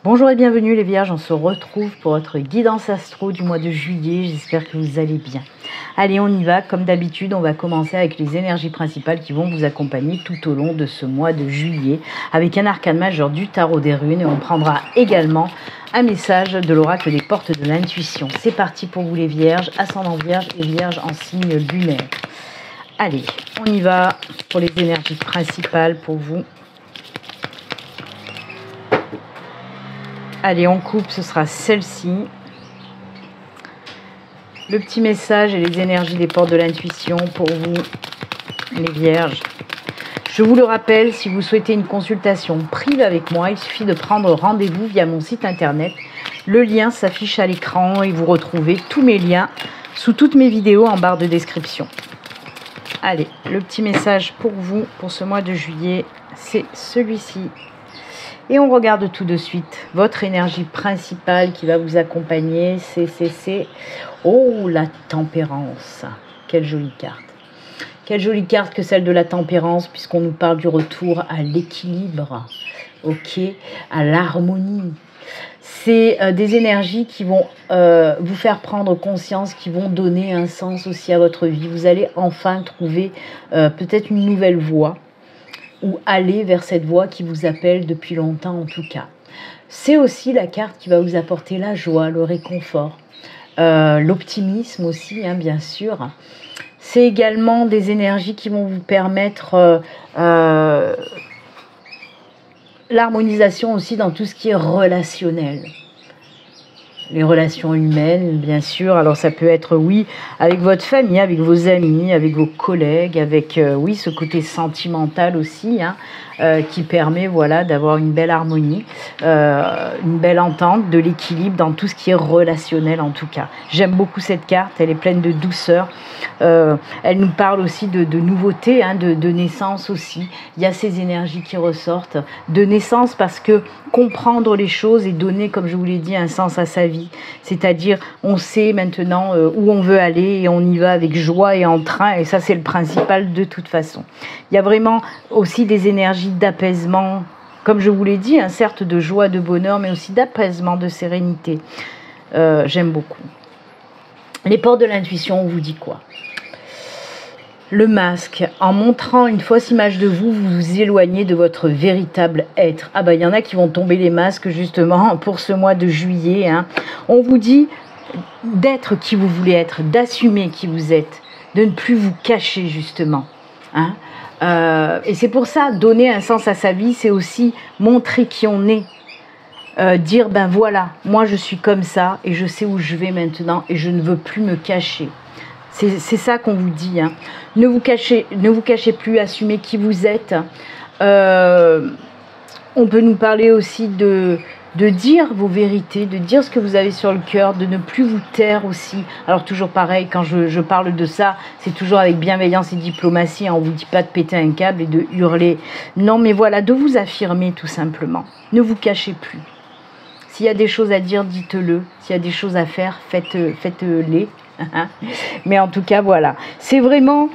Bonjour et bienvenue les Vierges, on se retrouve pour votre guidance astro du mois de juillet, j'espère que vous allez bien. Allez, on y va, comme d'habitude, on va commencer avec les énergies principales qui vont vous accompagner tout au long de ce mois de juillet, avec un arcane majeur du tarot des runes, et on prendra également un message de l'oracle des portes de l'intuition. C'est parti pour vous les Vierges, ascendant Vierge et Vierge en signe lunaire. Allez, on y va pour les énergies principales pour vous. Allez, on coupe, ce sera celle-ci. Le petit message et les énergies des portes de l'intuition pour vous, les Vierges. Je vous le rappelle, si vous souhaitez une consultation privée avec moi, il suffit de prendre rendez-vous via mon site internet. Le lien s'affiche à l'écran et vous retrouvez tous mes liens sous toutes mes vidéos en barre de description. Allez, le petit message pour vous, pour ce mois de juillet, c'est celui-ci. Et on regarde tout de suite votre énergie principale qui va vous accompagner. C'est oh, la tempérance. Quelle jolie carte. Quelle jolie carte que celle de la tempérance, puisqu'on nous parle du retour à l'équilibre, ok, à l'harmonie. C'est des énergies qui vont vous faire prendre conscience, qui vont donner un sens aussi à votre vie. Vous allez enfin trouver peut-être une nouvelle voie, ou aller vers cette voie qui vous appelle depuis longtemps en tout cas. C'est aussi la carte qui va vous apporter la joie, le réconfort, l'optimisme aussi, hein, bien sûr. C'est également des énergies qui vont vous permettre l'harmonisation aussi dans tout ce qui est relationnel. Les relations humaines, bien sûr. Alors ça peut être, oui, avec votre famille, avec vos amis, avec vos collègues, avec, oui, ce côté sentimental aussi, hein, qui permet, voilà, d'avoir une belle harmonie, une belle entente, de l'équilibre dans tout ce qui est relationnel en tout cas. J'aime beaucoup cette carte, elle est pleine de douceur. Elle nous parle aussi de nouveautés, hein, de naissance aussi. Il y a ces énergies qui ressortent, de naissance parce que comprendre les choses et donner, comme je vous l'ai dit, un sens à sa vie. C'est-à-dire, on sait maintenant où on veut aller et on y va avec joie et entrain. Et ça, c'est le principal de toute façon. Il y a vraiment aussi des énergies d'apaisement, comme je vous l'ai dit, hein, certes de joie, de bonheur, mais aussi d'apaisement, de sérénité. J'aime beaucoup. Les portes de l'intuition, on vous dit quoi ? Le masque, en montrant une fausse image de vous, vous vous éloignez de votre véritable être. Ah bah il y en a qui vont tomber les masques justement pour ce mois de juillet, hein. On vous dit d'être qui vous voulez être, d'assumer qui vous êtes, de ne plus vous cacher justement, hein. Et c'est pour ça, donner un sens à sa vie, c'est aussi montrer qui on est. Dire ben voilà, moi je suis comme ça et je sais où je vais maintenant et je ne veux plus me cacher. C'est ça qu'on vous dit, hein. Ne vous cachez plus, assumez qui vous êtes. On peut nous parler aussi de dire vos vérités, de dire ce que vous avez sur le cœur, de ne plus vous taire aussi. Alors toujours pareil, quand je parle de ça, c'est toujours avec bienveillance et diplomatie, hein. On ne vous dit pas de péter un câble et de hurler. Non mais voilà, de vous affirmer tout simplement. Ne vous cachez plus. S'il y a des choses à dire, dites-le. S'il y a des choses à faire, faites-les. Mais en tout cas, voilà. C'est vraiment,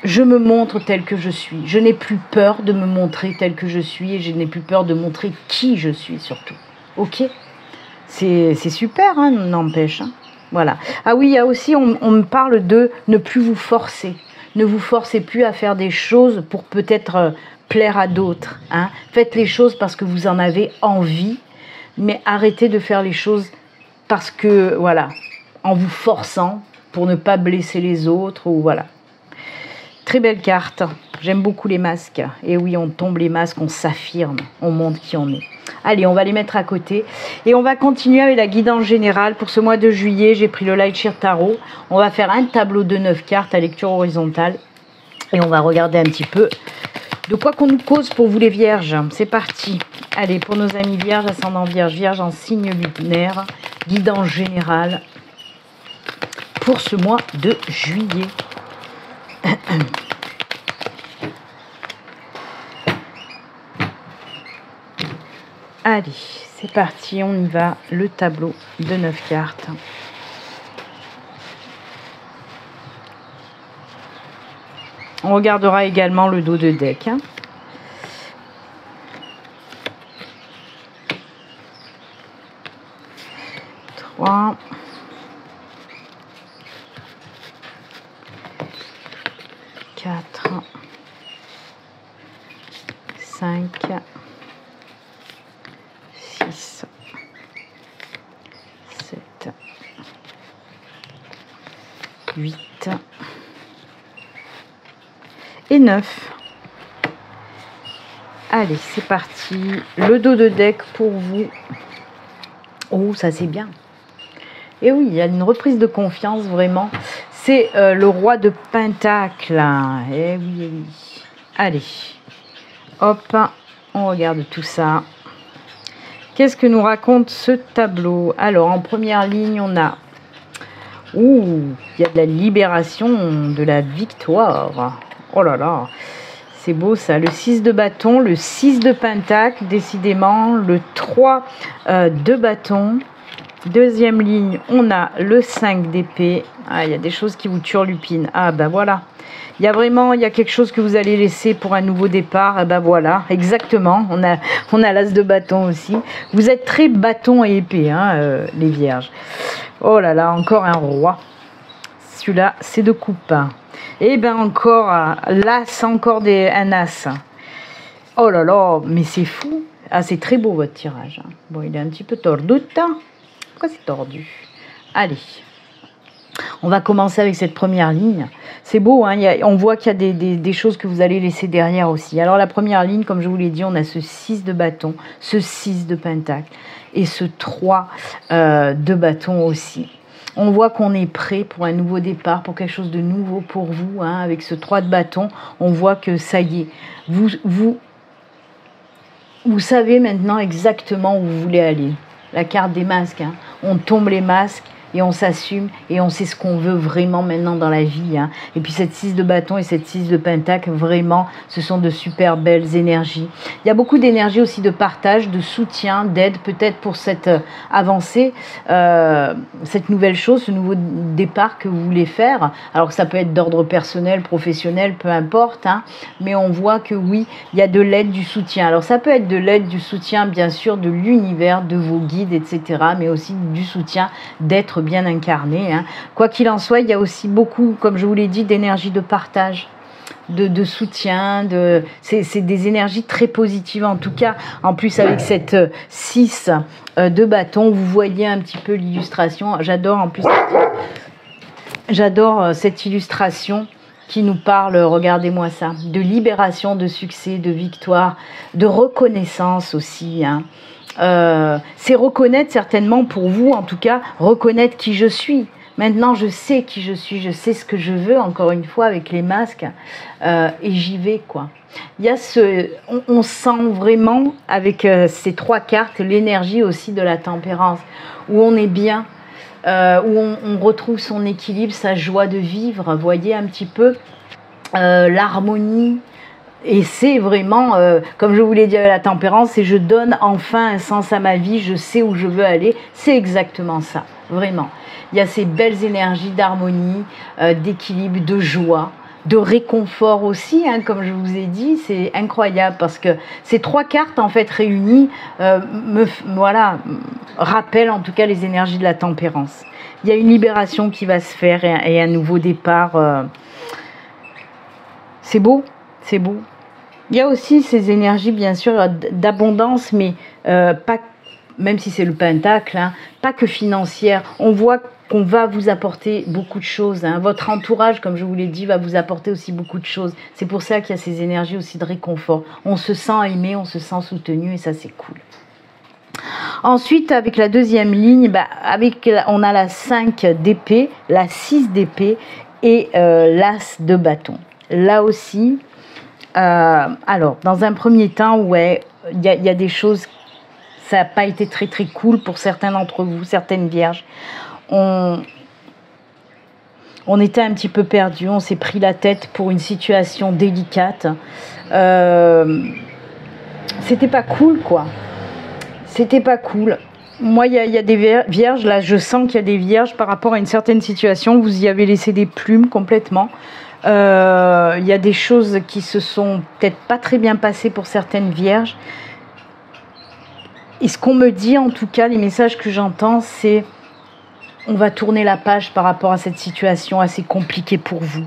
je me montre tel que je suis. Je n'ai plus peur de me montrer tel que je suis et je n'ai plus peur de montrer qui je suis surtout. Ok ? C'est super, hein, n'empêche. Hein. Voilà. Ah oui, il y a aussi, on me parle de ne plus vous forcer. Ne vous forcez plus à faire des choses pour peut-être plaire à d'autres. Hein. Faites les choses parce que vous en avez envie, mais arrêtez de faire les choses parce que, voilà, en vous forçant pour ne pas blesser les autres, ou voilà. Très belle carte, j'aime beaucoup les masques. Et oui, on tombe les masques, on s'affirme, on montre qui on est. Allez, on va les mettre à côté. Et on va continuer avec la guidance générale. Pour ce mois de juillet, j'ai pris le Light Sheer Tarot. On va faire un tableau de 9 cartes à lecture horizontale. Et on va regarder un petit peu de quoi qu'on nous cause pour vous les Vierges. C'est parti. Allez, pour nos amis Vierges, ascendant Vierge, Vierge en signe lunaire, guidance générale pour ce mois de juillet. Allez, c'est parti, on y va. Le tableau de 9 cartes. On regardera également le dos de deck. 3, 4, 5, 6, 7, 8 et 9. Allez, c'est parti. Le dos de deck pour vous. Oh, ça c'est bien. Et oui, il y a une reprise de confiance, vraiment. C'est le roi de Pentacle. Eh oui, eh oui. Allez. Hop, on regarde tout ça. Qu'est-ce que nous raconte ce tableau? Alors, en première ligne, on a... Ouh, il y a de la libération, de la victoire. Oh là là, c'est beau ça. Le 6 de bâton, le 6 de pentacle, décidément. Le 3 de bâton. Deuxième ligne, on a le 5 d'épée. Ah, il y a des choses qui vous turlupinent. Ah, ben voilà. Il y a quelque chose que vous allez laisser pour un nouveau départ. Ah ben voilà, exactement. On a l'as de bâton aussi. Vous êtes très bâton et épée, hein, les vierges. Oh là là, encore un roi. Celui-là, c'est de coupe. Et ben encore l'as, encore un as. Oh là là, mais c'est fou. Ah, c'est très beau votre tirage. Bon, il est un petit peu tordu. Pourquoi c'est tordu? Allez. On va commencer avec cette première ligne. C'est beau, hein, on voit qu'il y a des choses que vous allez laisser derrière aussi. Alors la première ligne, comme je vous l'ai dit, on a ce 6 de bâton, ce 6 de pentacle et ce 3 de bâton aussi. On voit qu'on est prêt pour un nouveau départ, pour quelque chose de nouveau pour vous. Hein, avec ce 3 de bâton, on voit que ça y est, vous savez maintenant exactement où vous voulez aller. La carte des masques, hein. On tombe les masques et on s'assume et on sait ce qu'on veut vraiment maintenant dans la vie. Hein. Et puis cette 6 de bâton et cette 6 de pentacle, vraiment, ce sont de super belles énergies. Il y a beaucoup d'énergie aussi de partage, de soutien, d'aide peut-être pour cette avancée, cette nouvelle chose, ce nouveau départ que vous voulez faire. Alors ça peut être d'ordre personnel, professionnel, peu importe. Hein, mais on voit que oui, il y a de l'aide, du soutien. Alors ça peut être de l'aide, du soutien, bien sûr, de l'univers, de vos guides, etc. Mais aussi du soutien d'être bien incarné. Hein. Quoi qu'il en soit, il y a aussi beaucoup, comme je vous l'ai dit, d'énergie de partage, de soutien. C'est des énergies très positives en tout cas. En plus, avec cette 6 de bâton, vous voyez un petit peu l'illustration. J'adore en plus, j'adore cette illustration qui nous parle, regardez-moi ça, de libération, de succès, de victoire, de reconnaissance aussi. Hein. C'est reconnaître certainement pour vous, en tout cas, reconnaître qui je suis. Maintenant, je sais qui je suis, je sais ce que je veux, encore une fois, avec les masques, et j'y vais, quoi. Il y a on sent vraiment, avec ces 3 cartes, l'énergie aussi de la tempérance, où on est bien, où on retrouve son équilibre, sa joie de vivre, vous voyez un petit peu, l'harmonie. Et c'est vraiment, comme je vous l'ai dit avec la tempérance, c'est je donne enfin un sens à ma vie, je sais où je veux aller. C'est exactement ça, vraiment. Il y a ces belles énergies d'harmonie, d'équilibre, de joie, de réconfort aussi, hein, comme je vous ai dit. C'est incroyable parce que ces 3 cartes, en fait, réunies, rappellent en tout cas les énergies de la tempérance. Il y a une libération qui va se faire et un nouveau départ. C'est beau, c'est beau. Il y a aussi ces énergies, bien sûr, d'abondance, mais pas, même si c'est le pentacle, hein, pas que financière. On voit qu'on va vous apporter beaucoup de choses. Hein. Votre entourage, comme je vous l'ai dit, va vous apporter aussi beaucoup de choses. C'est pour ça qu'il y a ces énergies aussi de réconfort. On se sent aimé, on se sent soutenu et ça, c'est cool. Ensuite, avec la deuxième ligne, on a la 5 d'épée, la 6 d'épée et l'as de bâton. Là aussi... alors, dans un premier temps, ouais, il y a des choses, ça n'a pas été très très cool pour certains d'entre vous, certaines vierges. On était un petit peu perdus, on s'est pris la tête pour une situation délicate. C'était pas cool, quoi. C'était pas cool. Moi, il y a des vierges, là, je sens qu'il y a des vierges par rapport à une certaine situation. Vous y avez laissé des plumes complètement. Il y a des choses qui se sont peut-être pas très bien passées pour certaines vierges. Et ce qu'on me dit, en tout cas, les messages que j'entends, c'est on va tourner la page par rapport à cette situation assez compliquée pour vous.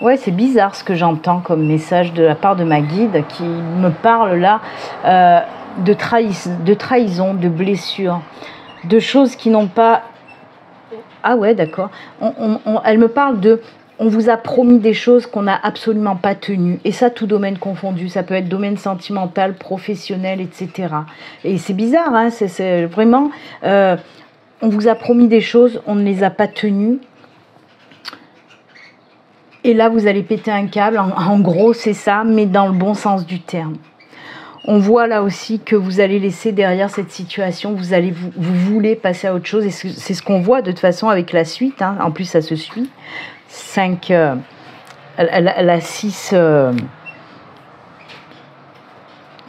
Ouais, c'est bizarre ce que j'entends comme message de la part de ma guide qui me parle là de trahison, de blessures, de choses qui n'ont pas... Ah ouais, d'accord. Elle me parle de... On vous a promis des choses qu'on n'a absolument pas tenues. Et ça, tout domaine confondu. Ça peut être domaine sentimental, professionnel, etc. Et c'est bizarre, hein, c'est vraiment... on vous a promis des choses, on ne les a pas tenues. Et là, vous allez péter un câble. En gros, c'est ça, mais dans le bon sens du terme. On voit là aussi que vous allez laisser derrière cette situation, vous voulez passer à autre chose. Et c'est ce qu'on voit de toute façon avec la suite. Hein. En plus, ça se suit. 5, la 6...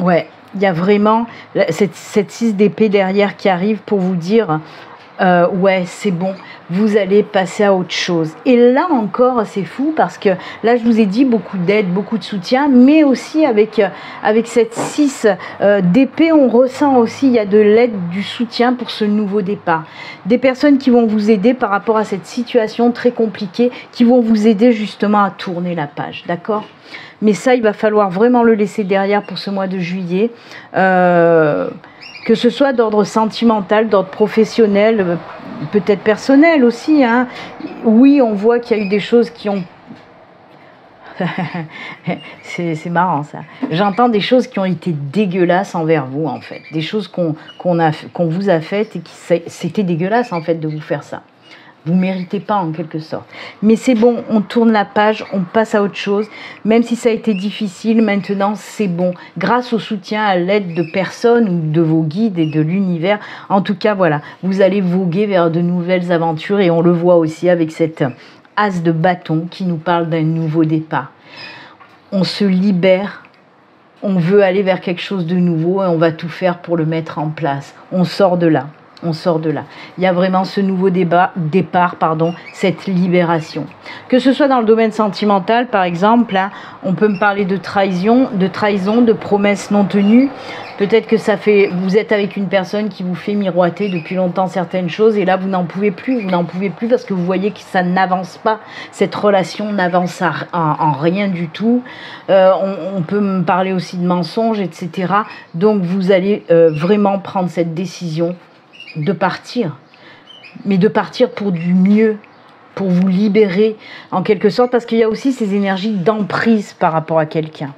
ouais, il y a vraiment cette 6 d'épée derrière qui arrive pour vous dire... ouais, c'est bon, vous allez passer à autre chose. Et là encore, c'est fou parce que là, je vous ai dit beaucoup d'aide, beaucoup de soutien, mais aussi avec cette 6 d'épée, on ressent aussi, il y a de l'aide, du soutien pour ce nouveau départ. Des personnes qui vont vous aider par rapport à cette situation très compliquée, qui vont vous aider justement à tourner la page, d'accord ? Mais ça, il va falloir vraiment le laisser derrière pour ce mois de juillet. Que ce soit d'ordre sentimental, d'ordre professionnel, peut-être personnel aussi. Hein. Oui, on voit qu'il y a eu des choses qui ont... c'est marrant ça. J'entends des choses qui ont été dégueulasses envers vous en fait. Des choses qu'on vous a faites et qui c'était dégueulasse en fait de vous faire ça. Vous ne méritez pas en quelque sorte. Mais c'est bon, on tourne la page, on passe à autre chose. Même si ça a été difficile, maintenant c'est bon. Grâce au soutien, à l'aide de personnes ou de vos guides et de l'univers. En tout cas, voilà, vous allez voguer vers de nouvelles aventures. Et on le voit aussi avec cette as de bâton qui nous parle d'un nouveau départ. On se libère. On veut aller vers quelque chose de nouveau et on va tout faire pour le mettre en place. On sort de là. On sort de là. Il y a vraiment ce nouveau départ, cette libération. Que ce soit dans le domaine sentimental, par exemple, hein, on peut me parler de trahison, de promesses non tenues. Peut-être que vous êtes avec une personne qui vous fait miroiter depuis longtemps certaines choses et là, vous n'en pouvez plus. Vous n'en pouvez plus parce que vous voyez que ça n'avance pas. Cette relation n'avance en rien du tout. On peut me parler aussi de mensonges, etc. Donc, vous allez vraiment prendre cette décision de partir, mais de partir pour du mieux, pour vous libérer en quelque sorte, parce qu'il y a aussi ces énergies d'emprise par rapport à quelqu'un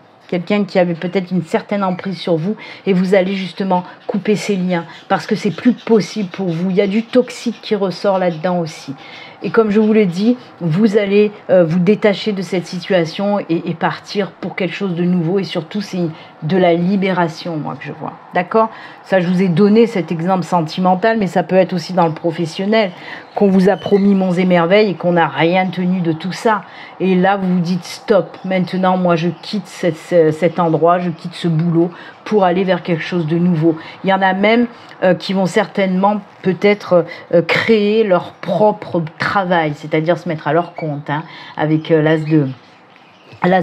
qui avait peut-être une certaine emprise sur vous et vous allez justement couper ces liens parce que c'est plus possible pour vous. Il y a du toxique qui ressort là-dedans aussi. Et comme je vous l'ai dit, vous allez vous détacher de cette situation et partir pour quelque chose de nouveau. Et surtout, c'est de la libération, moi, que je vois. D'accord ? Ça, je vous ai donné cet exemple sentimental, mais ça peut être aussi dans le professionnel. Qu'on vous a promis monts et merveilles et qu'on n'a rien tenu de tout ça. Et là, vous vous dites stop. Maintenant, moi, je quitte cet endroit, je quitte ce boulot pour aller vers quelque chose de nouveau. Il y en a même qui vont certainement peut-être créer leur propre travail, c'est-à-dire se mettre à leur compte, hein, avec l'as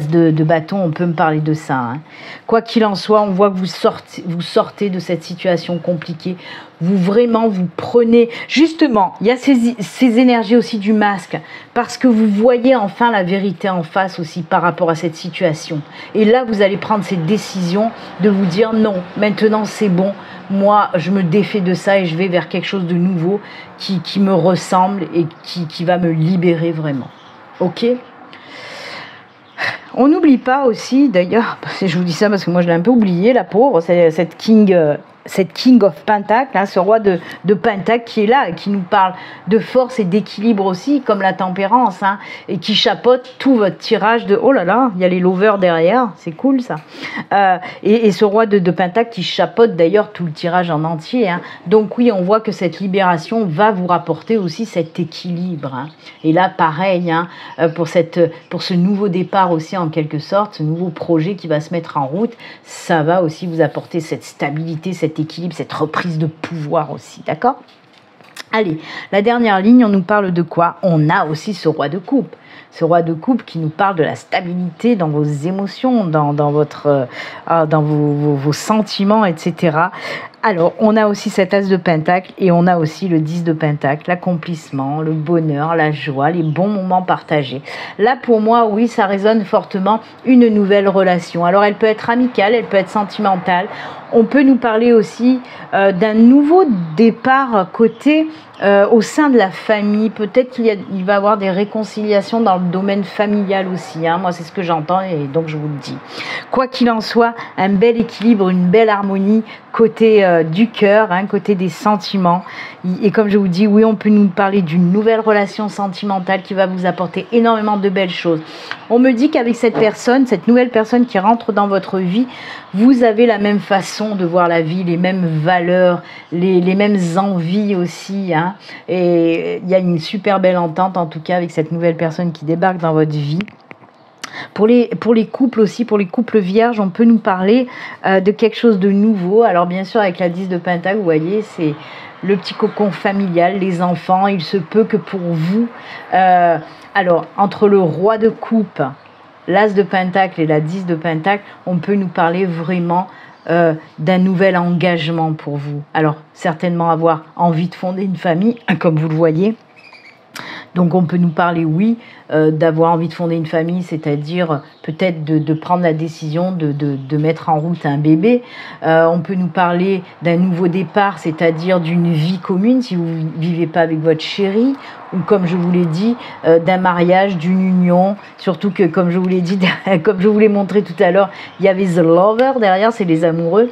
de bâton, on peut me parler de ça. Hein. Quoi qu'il en soit, on voit que vous sortez de cette situation compliquée. Vous prenez... Justement, il y a ces énergies aussi du masque, parce que vous voyez enfin la vérité en face aussi par rapport à cette situation. Et là, vous allez prendre cette décision de vous dire non, maintenant c'est bon. Moi, je me défais de ça et je vais vers quelque chose de nouveau qui me ressemble et qui va me libérer vraiment. Ok ? On n'oublie pas aussi, d'ailleurs, je vous dis ça parce que moi je l'ai un peu oublié, la pauvre, cette King of Pentacle, hein, ce roi de Pentacle qui est là et qui nous parle de force et d'équilibre aussi, comme la tempérance, hein, et qui chapeaute tout votre tirage de... Oh là là, il y a les lovers derrière, c'est cool ça. Et ce roi de Pentacle qui chapeaute d'ailleurs tout le tirage en entier. Hein. Donc oui, on voit que cette libération va vous rapporter aussi cet équilibre. Hein. Et là, pareil, hein, pour ce nouveau départ aussi en quelque sorte, ce nouveau projet qui va se mettre en route, ça va aussi vous apporter cette stabilité, cet équilibre, cette reprise de pouvoir aussi, d'accord ? Allez, la dernière ligne, on nous parle de quoi ? On a aussi ce roi de coupe. Ce roi de coupe qui nous parle de la stabilité dans vos émotions, dans vos sentiments, etc. Alors, on a aussi cet as de pentacle et on a aussi le 10 de pentacle, l'accomplissement, le bonheur, la joie, les bons moments partagés. Là, pour moi, oui, ça résonne fortement une nouvelle relation. Alors, elle peut être amicale, elle peut être sentimentale. On peut nous parler aussi d'un nouveau départ côté au sein de la famille. Peut-être qu'il va y avoir des réconciliations dans le domaine familial aussi. Hein. Moi, c'est ce que j'entends et donc je vous le dis. Quoi qu'il en soit, un bel équilibre, une belle harmonie côté du cœur, hein, côté des sentiments. Et comme je vous dis, oui, on peut nous parler d'une nouvelle relation sentimentale qui va vous apporter énormément de belles choses. On me dit qu'avec cette personne, cette nouvelle personne qui rentre dans votre vie, vous avez la même façon de voir la vie, les mêmes valeurs, les mêmes envies aussi. Hein. Et il y a une super belle entente en tout cas avec cette nouvelle personne qui débarque dans votre vie. Pour les couples aussi, pour les couples vierges, on peut nous parler de quelque chose de nouveau. Alors bien sûr, avec la 10 de pentacle, vous voyez, c'est le petit cocon familial, les enfants. Il se peut que pour vous, alors entre le roi de coupe, l'as de pentacle et la 10 de pentacle, on peut nous parler vraiment d'un nouvel engagement pour vous. Alors certainement avoir envie de fonder une famille, comme vous le voyez. Donc on peut nous parler, oui, d'avoir envie de fonder une famille, c'est-à-dire peut-être de prendre la décision de mettre en route un bébé. On peut nous parler d'un nouveau départ, c'est-à-dire d'une vie commune si vous ne vivez pas avec votre chéri, ou comme je vous l'ai dit, d'un mariage, d'une union. Surtout que, comme je vous l'ai dit, comme je vous l'ai montré tout à l'heure, il y avait The Lover derrière, c'est les amoureux.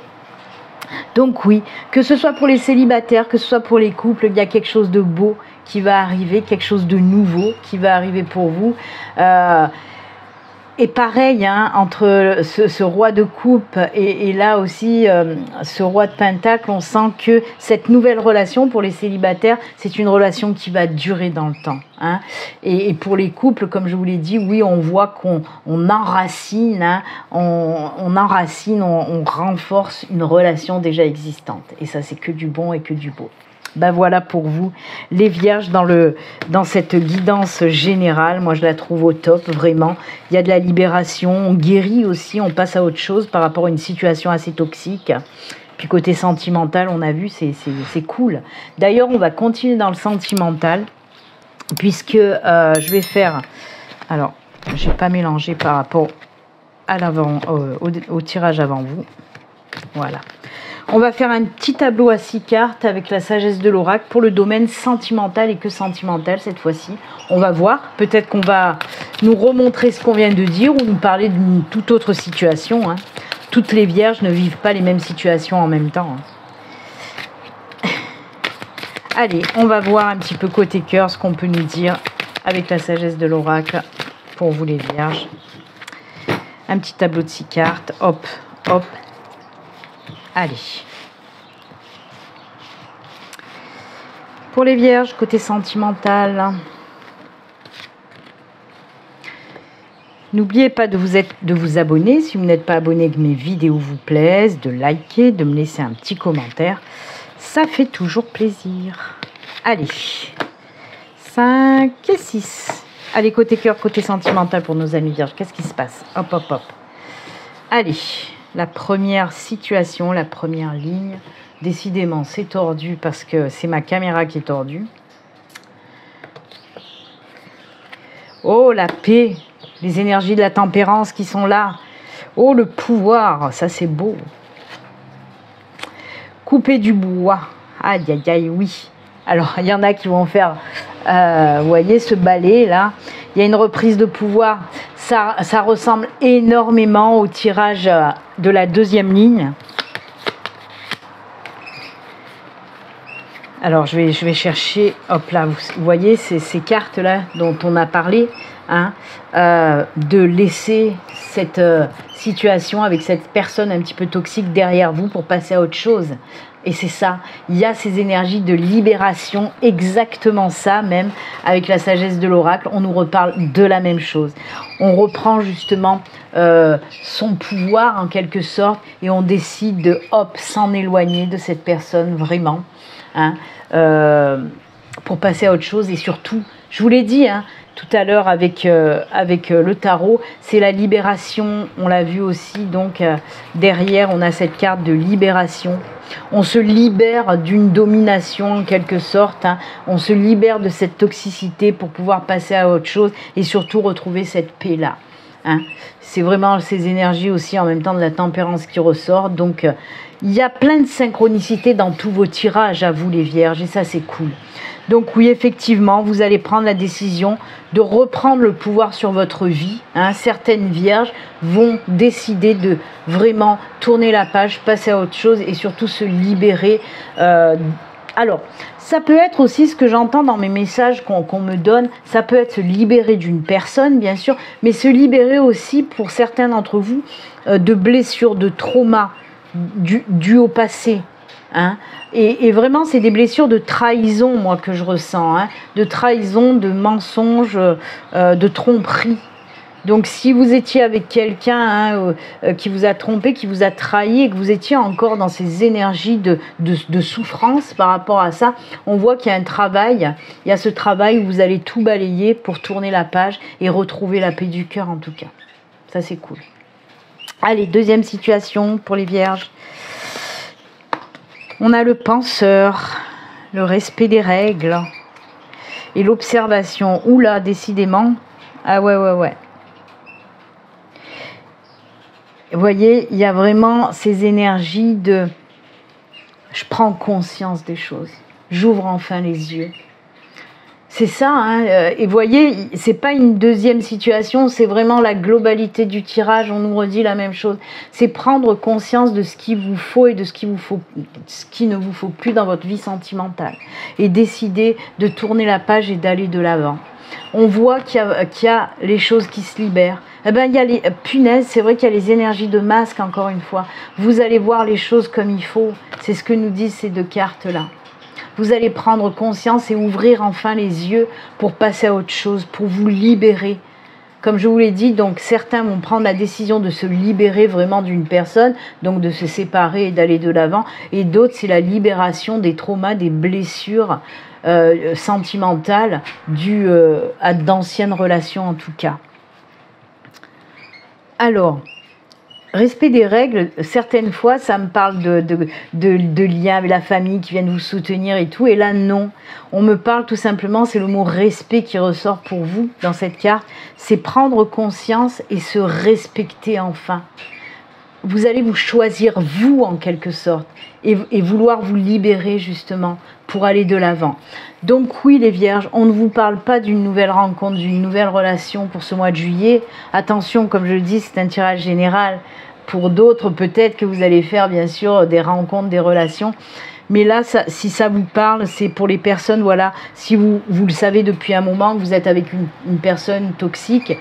Donc oui, que ce soit pour les célibataires, que ce soit pour les couples, il y a quelque chose de beau qui va arriver, quelque chose de nouveau qui va arriver pour vous. Et pareil, hein, entre ce roi de coupe et là aussi ce roi de pentacle, on sent que cette nouvelle relation pour les célibataires, c'est une relation qui va durer dans le temps. Hein. Et pour les couples, comme je vous l'ai dit, oui, on voit qu'on enracine, hein, on renforce une relation déjà existante. Et ça, c'est que du bon et que du beau. Ben voilà pour vous, les vierges, dans cette guidance générale. Moi, je la trouve au top, vraiment. Il y a de la libération, on guérit aussi, on passe à autre chose par rapport à une situation assez toxique. Puis côté sentimental, on a vu, c'est cool. D'ailleurs, on va continuer dans le sentimental, puisque je vais faire... Alors, je n'ai pas mélangé par rapport à l'avant, au tirage avant vous. Voilà. On va faire un petit tableau à 6 cartes avec la sagesse de l'oracle pour le domaine sentimental et que sentimental cette fois-ci. On va voir, peut-être qu'on va nous remontrer ce qu'on vient de dire ou nous parler d'une toute autre situation. Hein. Toutes les vierges ne vivent pas les mêmes situations en même temps. Hein. Allez, on va voir un petit peu côté cœur ce qu'on peut nous dire avec la sagesse de l'oracle pour vous les vierges. Un petit tableau de 6 cartes, hop, hop. Allez. Pour les vierges, côté sentimental, n'oubliez pas de vous abonner si vous n'êtes pas abonné, que mes vidéos vous plaisent, de liker, de me laisser un petit commentaire. Ça fait toujours plaisir. Allez. 5 et 6. Allez, côté cœur, côté sentimental pour nos amis vierges. Qu'est-ce qui se passe? Hop, hop, hop. Allez. La première situation, la première ligne, décidément c'est tordu parce que c'est ma caméra qui est tordue. Oh la paix, les énergies de la tempérance qui sont là. Oh le pouvoir, ça c'est beau. Couper du bois, aïe aïe aïe oui. Alors il y en a qui vont faire, vous voyez ce balai là, il y a une reprise de pouvoir. Ça ressemble énormément au tirage de la deuxième ligne. Alors, je vais chercher, hop là, vous voyez ces cartes-là dont on a parlé, hein, de laisser cette situation avec cette personne un petit peu toxique derrière vous pour passer à autre chose. Et c'est ça, il y a ces énergies de libération, exactement ça même, avec la sagesse de l'oracle, on nous reparle de la même chose. On reprend justement son pouvoir en quelque sorte et on décide de, hop, s'en éloigner de cette personne vraiment, hein, pour passer à autre chose. Et surtout, je vous l'ai dit, hein, tout à l'heure avec le tarot, c'est la libération. On l'a vu aussi, donc derrière, on a cette carte de libération. On se libère d'une domination en quelque sorte, hein. On se libère de cette toxicité pour pouvoir passer à autre chose et surtout retrouver cette paix-là. Hein. C'est vraiment ces énergies aussi en même temps de la tempérance qui ressort. Donc, il y a plein de synchronicité dans tous vos tirages à vous les Vierges et ça c'est cool. Donc oui, effectivement, vous allez prendre la décision de reprendre le pouvoir sur votre vie. Hein. Certaines Vierges vont décider de vraiment tourner la page, passer à autre chose et surtout se libérer. Alors, ça peut être aussi ce que j'entends dans mes messages qu'on me donne, ça peut être se libérer d'une personne, bien sûr, mais se libérer aussi, pour certains d'entre vous, de blessures, de traumas dues au passé. Hein. Et vraiment, c'est des blessures de trahison, moi, que je ressens, hein, de trahison, de mensonge, de tromperie. Donc, si vous étiez avec quelqu'un qui vous a trompé, qui vous a trahi, et que vous étiez encore dans ces énergies de souffrance par rapport à ça, on voit qu'il y a un travail. Il y a ce travail où vous allez tout balayer pour tourner la page et retrouver la paix du cœur, en tout cas. Ça, c'est cool. Allez, deuxième situation pour les Vierges. On a le penseur, le respect des règles et l'observation. Oula, décidément. Ah ouais. Vous voyez, il y a vraiment ces énergies de je prends conscience des choses. J'ouvre enfin les yeux. C'est ça, hein. Et vous voyez, c'est pas une deuxième situation, c'est vraiment la globalité du tirage. On nous redit la même chose. C'est prendre conscience de ce qu'il vous faut et de ce qu'il ne vous faut plus dans votre vie sentimentale. Et décider de tourner la page et d'aller de l'avant. On voit qu'il y a les choses qui se libèrent. Eh ben, il y a les punaises, c'est vrai qu'il y a les énergies de masque, encore une fois. Vous allez voir les choses comme il faut. C'est ce que nous disent ces deux cartes-là. Vous allez prendre conscience et ouvrir enfin les yeux pour passer à autre chose, pour vous libérer. Comme je vous l'ai dit, donc certains vont prendre la décision de se libérer vraiment d'une personne, donc de se séparer et d'aller de l'avant. Et d'autres, c'est la libération des traumas, des blessures sentimentales dues à d'anciennes relations en tout cas. Alors, respect des règles, certaines fois, ça me parle de liens avec la famille qui viennent vous soutenir et tout. Et là, non. On me parle tout simplement, c'est le mot respect qui ressort pour vous dans cette carte. C'est prendre conscience et se respecter enfin. Vous allez vous choisir, vous, en quelque sorte, et vouloir vous libérer, justement, pour aller de l'avant. Donc oui, les Vierges, on ne vous parle pas d'une nouvelle rencontre, d'une nouvelle relation pour ce mois de juillet. Attention, comme je le dis, c'est un tirage général. Pour d'autres, peut-être que vous allez faire, bien sûr, des rencontres, des relations. Mais là, si ça vous parle, c'est pour les personnes, voilà, si vous le savez depuis un moment, que vous êtes avec une personne toxique,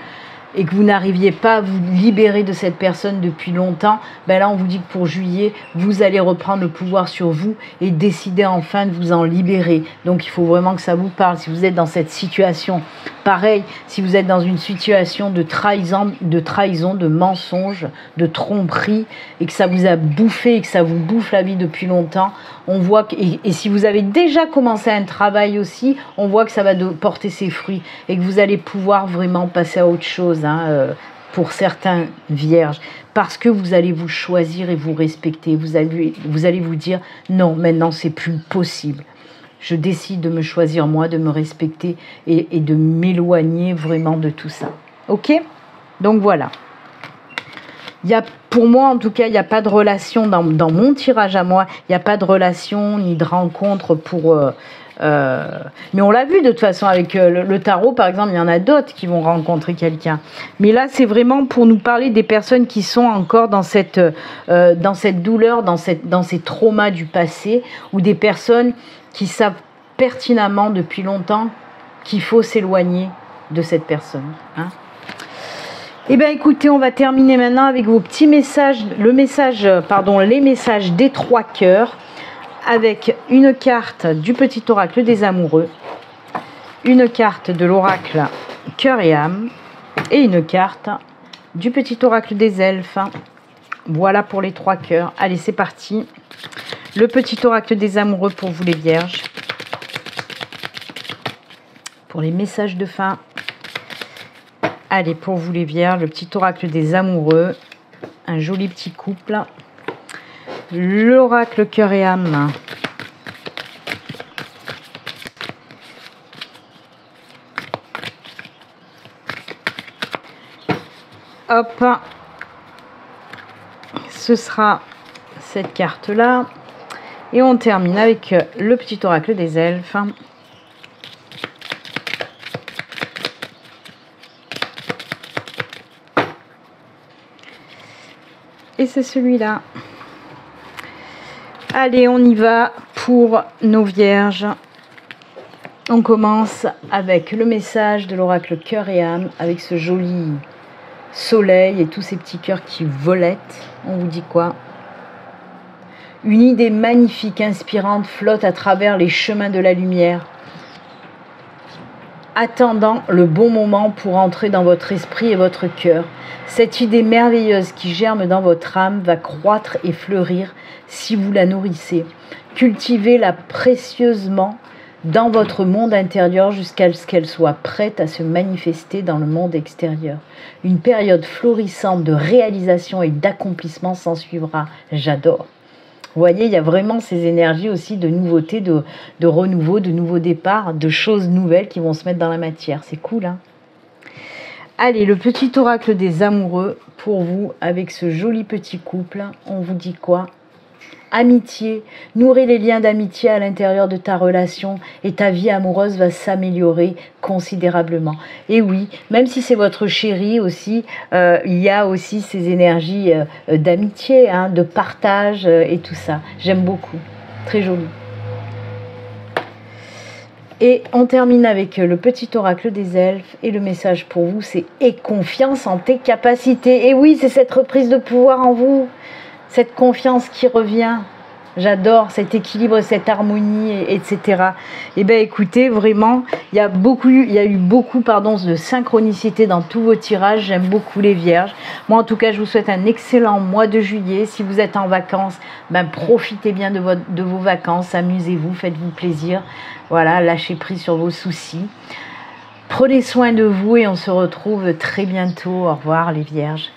et que vous n'arriviez pas à vous libérer de cette personne depuis longtemps, ben là on vous dit que pour juillet, vous allez reprendre le pouvoir sur vous et décider enfin de vous en libérer. Donc il faut vraiment que ça vous parle. Si vous êtes dans cette situation, pareil, si vous êtes dans une situation de trahison, de mensonge, de tromperie, et que ça vous a bouffé et que ça vous bouffe la vie depuis longtemps, on voit que, et si vous avez déjà commencé un travail aussi, on voit que ça va porter ses fruits et que vous allez pouvoir vraiment passer à autre chose, hein, pour certains Vierges, parce que vous allez vous choisir et vous respecter. Vous allez vous dire non, maintenant c'est plus possible. Je décide de me choisir moi, de me respecter et de m'éloigner vraiment de tout ça. Ok? Donc voilà. Pour moi, en tout cas, il n'y a pas de relation dans mon tirage à moi. Il n'y a pas de relation ni de rencontre pour... mais on l'a vu de toute façon avec le tarot, par exemple, il y en a d'autres qui vont rencontrer quelqu'un. Mais là, c'est vraiment pour nous parler des personnes qui sont encore dans cette douleur, dans ces traumas du passé, ou des personnes qui savent pertinemment depuis longtemps qu'il faut s'éloigner de cette personne. Hein. Eh bien, écoutez, on va terminer maintenant avec vos petits messages, les messages des trois cœurs, avec une carte du petit oracle des amoureux, une carte de l'oracle cœur et âme, et une carte du petit oracle des elfes. Voilà pour les trois cœurs. Allez, c'est parti. Le petit oracle des amoureux pour vous les Vierges. Pour les messages de fin. Allez, pour vous les vierges, le petit oracle des amoureux, un joli petit couple. L'oracle cœur et âme. Hop, ce sera cette carte-là. Et on termine avec le petit oracle des elfes. Et c'est celui-là. Allez, on y va pour nos vierges. On commence avec le message de l'oracle cœur et âme, avec ce joli soleil et tous ces petits cœurs qui volettent. On vous dit quoi? Une idée magnifique, inspirante flotte à travers les chemins de la lumière, attendant le bon moment pour entrer dans votre esprit et votre cœur. Cette idée merveilleuse qui germe dans votre âme va croître et fleurir si vous la nourrissez. Cultivez-la précieusement dans votre monde intérieur jusqu'à ce qu'elle soit prête à se manifester dans le monde extérieur. Une période florissante de réalisation et d'accomplissement s'en suivra. J'adore. Vous voyez, il y a vraiment ces énergies aussi de nouveauté, de renouveau, de nouveaux départs, de choses nouvelles qui vont se mettre dans la matière. C'est cool, hein? Allez, le petit oracle des amoureux pour vous avec ce joli petit couple. On vous dit quoi? Amitié, nourris les liens d'amitié à l'intérieur de ta relation et ta vie amoureuse va s'améliorer considérablement. Et oui, même si c'est votre chéri aussi, il y a aussi ces énergies d'amitié, hein, de partage et tout ça. J'aime beaucoup, très joli. Et on termine avec le petit oracle des elfes et le message pour vous, c'est « Aie confiance en tes capacités ». Et oui, c'est cette reprise de pouvoir en vous. Cette confiance qui revient, j'adore cet équilibre, cette harmonie, etc. Et bien écoutez, vraiment, il y a eu beaucoup de synchronicité dans tous vos tirages. J'aime beaucoup les vierges. Moi en tout cas, je vous souhaite un excellent mois de juillet. Si vous êtes en vacances, ben, profitez bien de vos vacances, amusez-vous, faites-vous plaisir. Voilà, lâchez prise sur vos soucis. Prenez soin de vous et on se retrouve très bientôt. Au revoir les vierges.